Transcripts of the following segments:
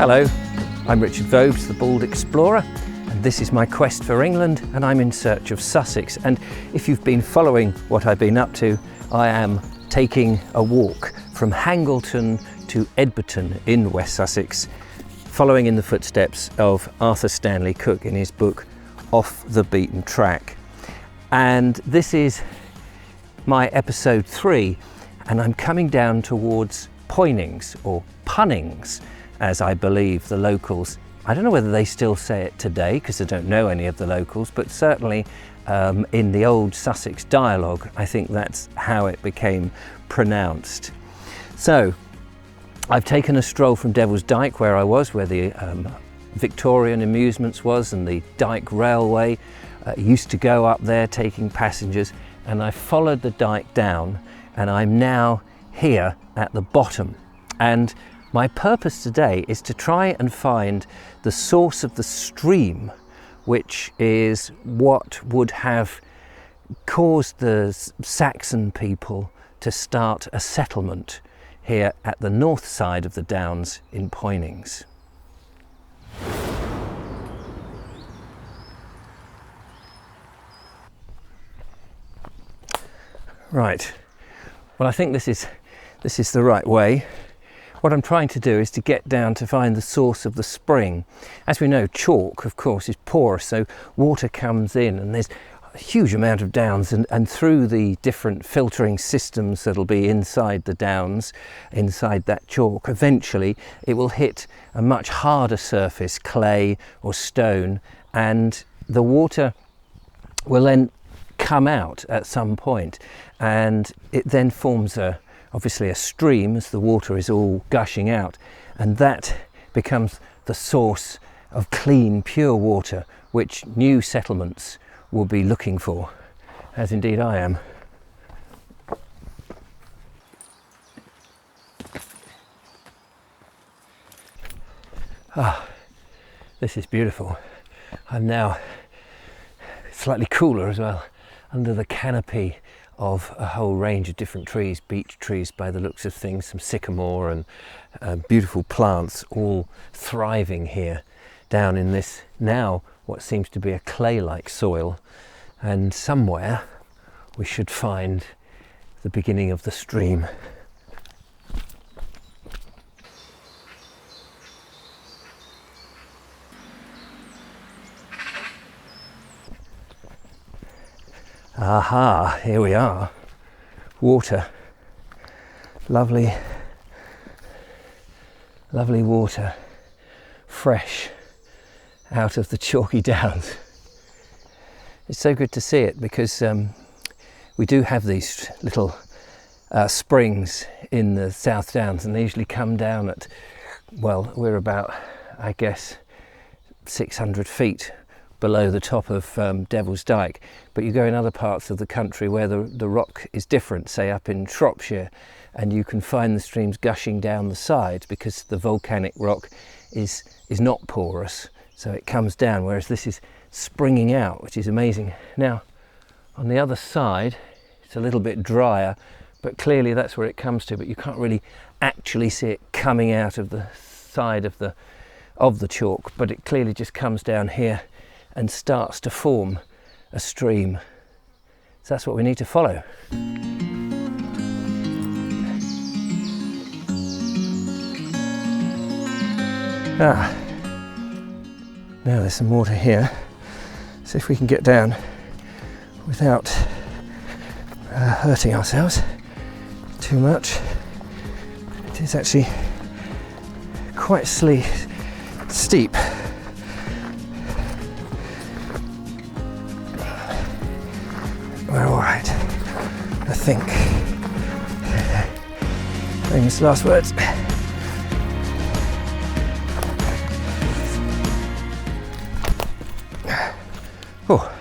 Hello, I'm Richard Vobes, the Bald Explorer, and this is my quest for England, and I'm in search of Sussex. And if you've been following what I've been up to, I am taking a walk from Hangleton to Edberton in West Sussex, following in the footsteps of Arthur Stanley Cooke in his book Off the Beaten Track. And this is my episode 3, and I'm coming down towards Poynings, or Punnings, as I believe the locals, I don't know whether they still say it today because I don't know any of the locals, but certainly in the old Sussex dialogue, I think that's how it became pronounced. So I've taken a stroll from Devil's Dyke, where I was, where the Victorian amusements was, and the Dyke Railway used to go up there taking passengers, and I followed the Dyke down, and I'm now here at the bottom. And my purpose today is to try and find the source of the stream, which is what would have caused the Saxon people to start a settlement here at the north side of the Downs in Poynings. Right, well, I think this is the right way. What I'm trying to do is to get down to find the source of the spring. As we know, chalk, of course, is porous, so water comes in, and there's a huge amount of downs, and through the different filtering systems that'll be inside the downs, inside that chalk, eventually it will hit a much harder surface, clay or stone, and the water will then come out at some point, and it then forms obviously a stream as the water is all gushing out, and that becomes the source of clean, pure water which new settlements will be looking for, as indeed I am. This is beautiful. I'm now slightly cooler as well, under the canopy of a whole range of different trees, beech trees by the looks of things, some sycamore and beautiful plants all thriving here down in this now what seems to be a clay-like soil, and somewhere we should find the beginning of the stream. Aha, here we are. Water. Lovely, lovely water. Fresh out of the chalky downs. It's so good to see it, because we do have these little springs in the South Downs, and they usually come down at, well, we're about, I guess, 600 feet below the top of Devil's Dyke, but you go in other parts of the country where the rock is different, say up in Shropshire, and you can find the streams gushing down the sides because the volcanic rock is not porous, so it comes down, whereas this is springing out, which is amazing. Now on the other side it's a little bit drier, but clearly that's where it comes to, but you can't really actually see it coming out of the side of the chalk, but it clearly just comes down here and starts to form a stream. So that's what we need to follow. Now there's some water here. See if we can get down without hurting ourselves too much. It is actually quite steep. We're all right, I think. Famous last words. Oh,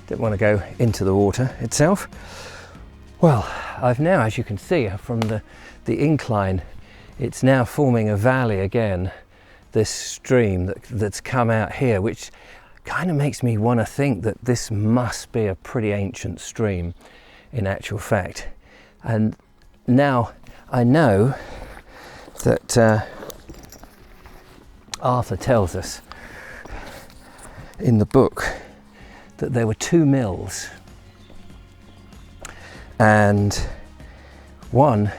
didn't want to go into the water itself. Well, I've now, as you can see from the incline, it's now forming a valley again, this stream that's come out here, which kind of makes me want to think that this must be a pretty ancient stream in actual fact. And now I know that Arthur tells us in the book that there were 2 mills, and one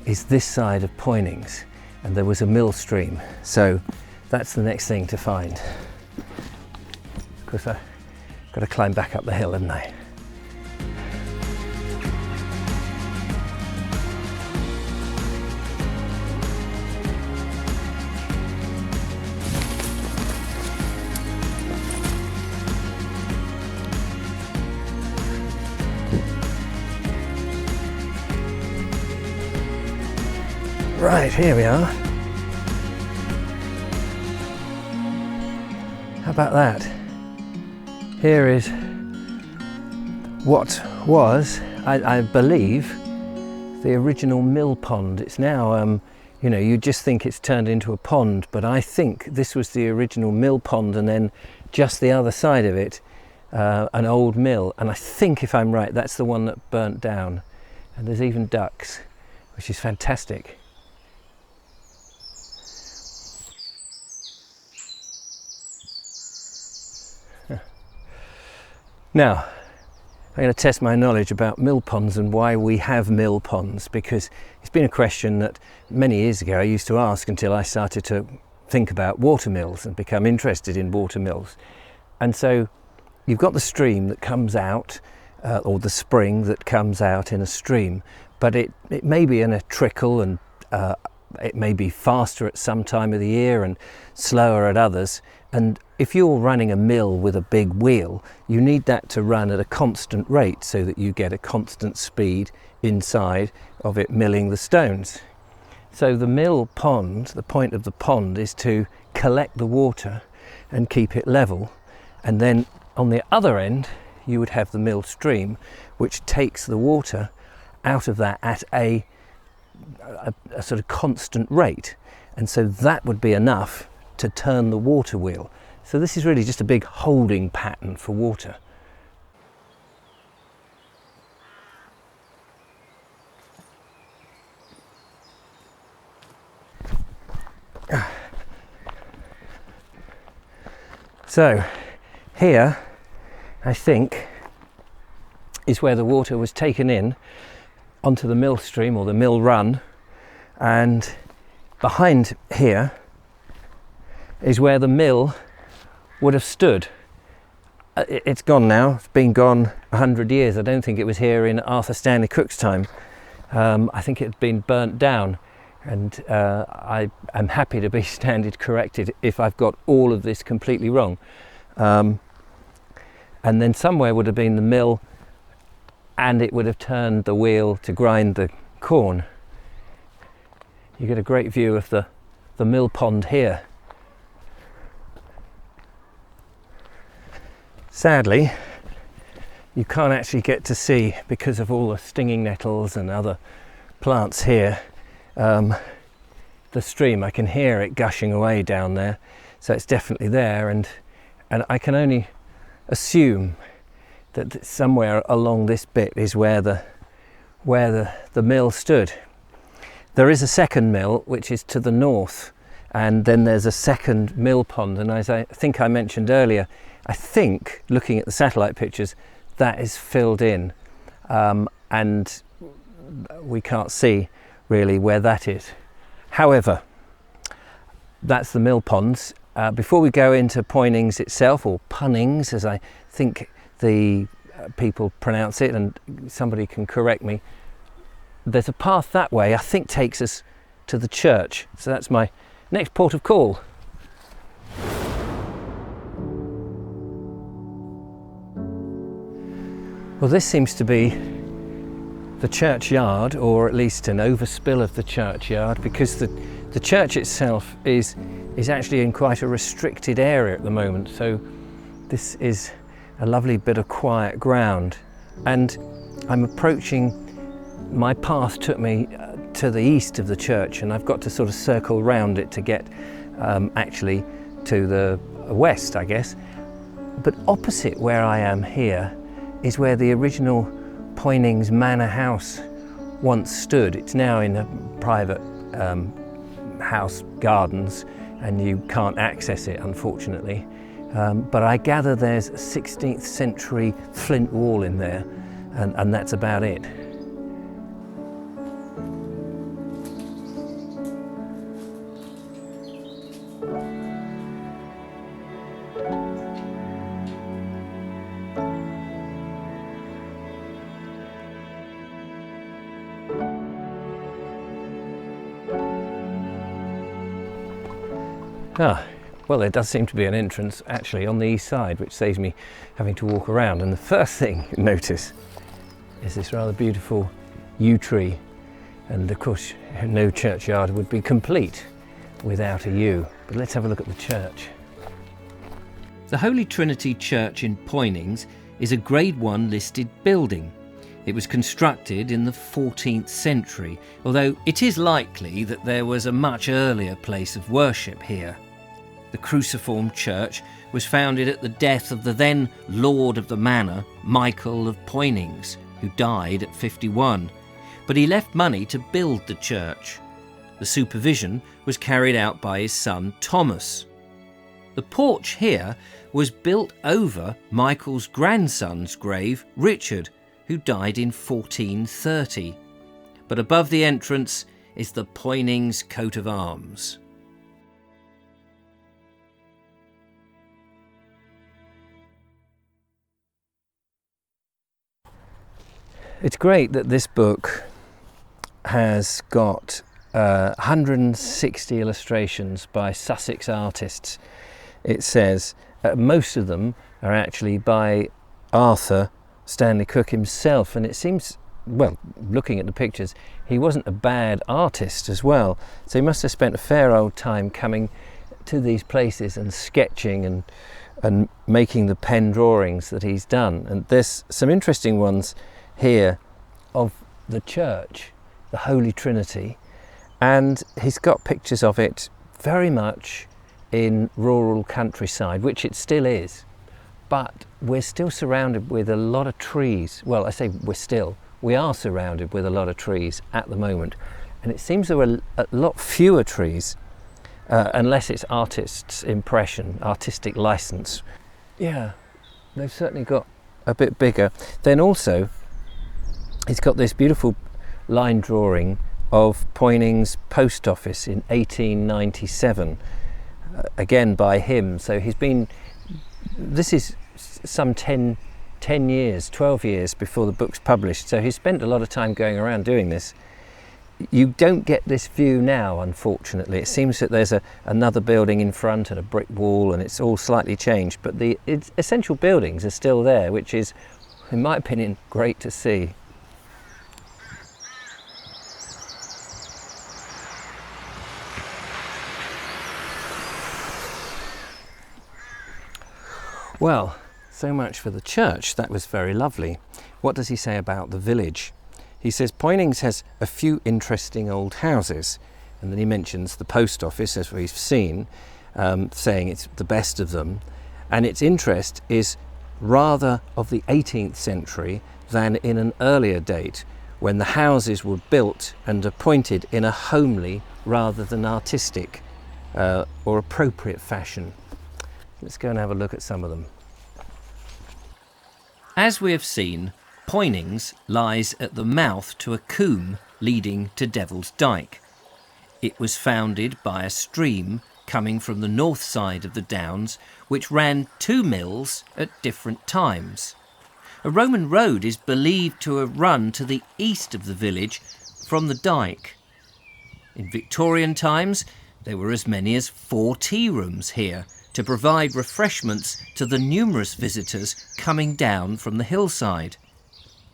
is this side of Poynings, and there was a mill stream. So that's the next thing to find. Of course, I've got to climb back up the hill, haven't I? Right, here we are. How about that? Here is what was, I believe, the original mill pond. It's now, you know, you just think it's turned into a pond, but I think this was the original mill pond, and then just the other side of it, an old mill. And I think, if I'm right, that's the one that burnt down. And there's even ducks, which is fantastic. Now, I'm going to test my knowledge about mill ponds and why we have mill ponds, because it's been a question that many years ago I used to ask until I started to think about water mills and become interested in water mills. And so you've got the stream that comes out, or the spring that comes out in a stream, but it may be in a trickle, and it may be faster at some time of the year and slower at others. And if you're running a mill with a big wheel, you need that to run at a constant rate so that you get a constant speed inside of it milling the stones. So the mill pond, the point of the pond is to collect the water and keep it level. And then on the other end, you would have the mill stream, which takes the water out of that at a sort of constant rate. And so that would be enough to turn the water wheel. So this is really just a big holding pattern for water. So here, I think, is where the water was taken in onto the mill stream or the mill run, and behind here is where the mill would have stood. It's gone now, it's been gone 100 years. I don't think it was here in Arthur Stanley Cooke's time. I think it had been burnt down, and I am happy to be standard corrected if I've got all of this completely wrong. And then somewhere would have been the mill, and it would have turned the wheel to grind the corn. You get a great view of the mill pond here. Sadly, you can't actually get to see, because of all the stinging nettles and other plants here, the stream. I can hear it gushing away down there, so it's definitely there, and I can only assume that somewhere along this bit is where the mill stood. There is a second mill which is to the north, and then there's a second mill pond, and as I think I mentioned earlier, I think, looking at the satellite pictures, that is filled in, and we can't see really where that is. However, that's the mill ponds. Before we go into Poynings itself, or Punnings as I think the people pronounce it, and somebody can correct me, there's a path that way I think takes us to the church. So that's my next port of call. Well, this seems to be the churchyard, or at least an overspill of the churchyard, because the church itself is actually in quite a restricted area at the moment. So this is a lovely bit of quiet ground, and I'm approaching, my path took me to the east of the church, and I've got to sort of circle round it to get actually to the west, I guess. But opposite where I am here is where the original Poynings Manor House once stood. It's now in a private house gardens and you can't access it, unfortunately. But I gather there's a 16th century flint wall in there, and that's about it. Well, there does seem to be an entrance actually on the east side, which saves me having to walk around. And the first thing you notice is this rather beautiful yew tree. And of course, no churchyard would be complete without a yew. But let's have a look at the church. The Holy Trinity Church in Poynings is a Grade 1 listed building. It was constructed in the 14th century, although it is likely that there was a much earlier place of worship here. The cruciform church was founded at the death of the then Lord of the Manor, Michael of Poynings, who died at 51, but he left money to build the church. The supervision was carried out by his son Thomas. The porch here was built over Michael's grandson's grave, Richard, who died in 1430. But above the entrance is the Poynings coat of arms. It's great that this book has got 160 illustrations by Sussex artists. It says most of them are actually by Arthur Stanley Cooke himself, and it seems, well, looking at the pictures, he wasn't a bad artist as well. So he must have spent a fair old time coming to these places and sketching and making the pen drawings that he's done. And there's some interesting ones here of the church, the Holy Trinity, and he's got pictures of it very much in rural countryside, which it still is, but we're still surrounded with a lot of trees. Well, I say we are surrounded with a lot of trees at the moment, and it seems there were a lot fewer trees unless it's artist's impression, artistic license. Yeah, they've certainly got a bit bigger. Then also it's got this beautiful line drawing of Poynings post office in 1897, again by him. So this is some 10 years, 12 years before the book's published. So he spent a lot of time going around doing this. You don't get this view now, unfortunately. It seems that there's another building in front and a brick wall, and it's all slightly changed, but the essential buildings are still there, which is, in my opinion, great to see. Well, so much for the church. That was very lovely. What does he say about the village? He says Poynings has a few interesting old houses, and then he mentions the post office, as we've seen, saying it's the best of them, and its interest is rather of the 18th century than in an earlier date, when the houses were built and appointed in a homely rather than artistic or appropriate fashion. Let's go and have a look at some of them. As we have seen, Poynings lies at the mouth to a coombe leading to Devil's Dyke. It was founded by a stream coming from the north side of the Downs, which ran 2 mills at different times. A Roman road is believed to have run to the east of the village from the Dyke. In Victorian times, there were as many as 4 tea rooms here, to provide refreshments to the numerous visitors coming down from the hillside.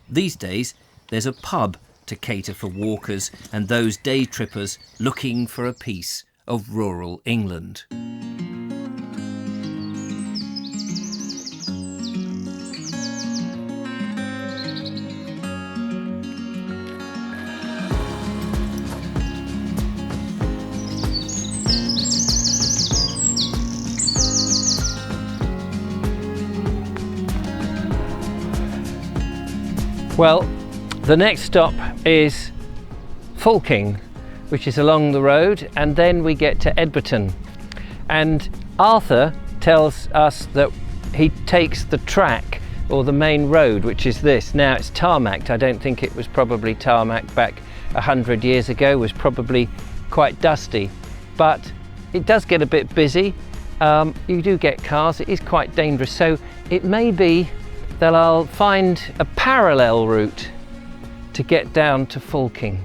These days, there's a pub to cater for walkers and those day trippers looking for a piece of rural England. Well, the next stop is Fulking, which is along the road, and then we get to Edberton. And Arthur tells us that he takes the track or the main road, which is this. Now it's tarmacked. I don't think it was probably tarmacked back 100 years ago, it was probably quite dusty, but it does get a bit busy. You do get cars, it is quite dangerous, so it may be that I'll find a parallel route to get down to Fulking.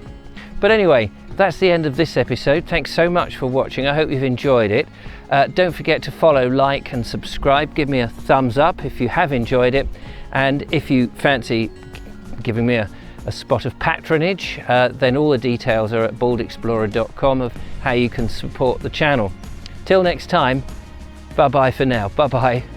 But anyway, that's the end of this episode. Thanks so much for watching. I hope you've enjoyed it. Don't forget to follow, like and subscribe. Give me a thumbs up if you have enjoyed it. And if you fancy giving me a spot of patronage, then all the details are at baldexplorer.com of how you can support the channel. Till next time, bye-bye for now. Bye-bye.